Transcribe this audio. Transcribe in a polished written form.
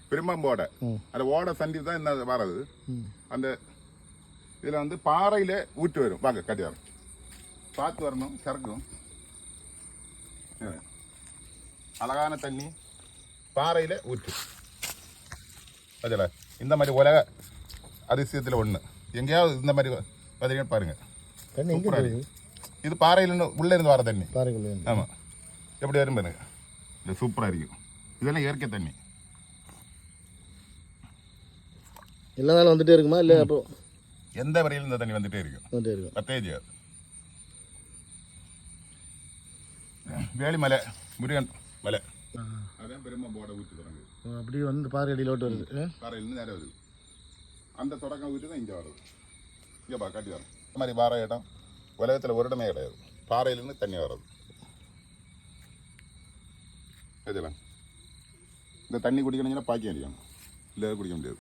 பெரும்பாம்போட அந்த ஓட சண்டி தான் என்ன வர்றது. அந்த இதில் வந்து பாறையில் ஊற்று வரும். வாங்க கட்டி வரும், பார்த்து வரணும். சரக்கும் அழகான தண்ணி பாறையில் ஊற்று. அதில் இந்த மாதிரி உலக அதிசயத்தில் ஒன்று எங்கேயாவது இந்த மாதிரி பார்த்தீங்கன்னு பாருங்கள். இது பாறையில் உள்ளே இருந்து வர தண்ணி. ஆமாம், எப்படி வரும் பாருங்க. இது சூப்பராக இருக்கும். இதெல்லாம் இயற்கை தண்ணி. எல்லா நாளும் வந்துட்டே இருக்குமா இல்லை? அப்போ எந்த வரையிலும் இந்த தண்ணி வந்துட்டே இருக்கும். பத்தே செய்யாது. வேலிமலை முருகன் மலை அதான் பெரும்பாம்போட ஊற்று தொடங்குது. அப்படியே வந்து பாறை அடியில் ஓட்டு வருது. பாறையிலேருந்து நேரம் வருது. அந்த தொடக்கம் ஊற்று தான் இங்கே வருது. இங்கே காட்டி வரும். இந்த மாதிரி பாறை இடம் உலகத்தில் ஒரு இடமே கிடையாது. பாறையிலேருந்து தண்ணி வர்றது. இதெல்லாம் இந்த தண்ணி குடிக்கணுங்கன்னா பாக்கி அடிக்கணும், இல்லை குடிக்க முடியாது.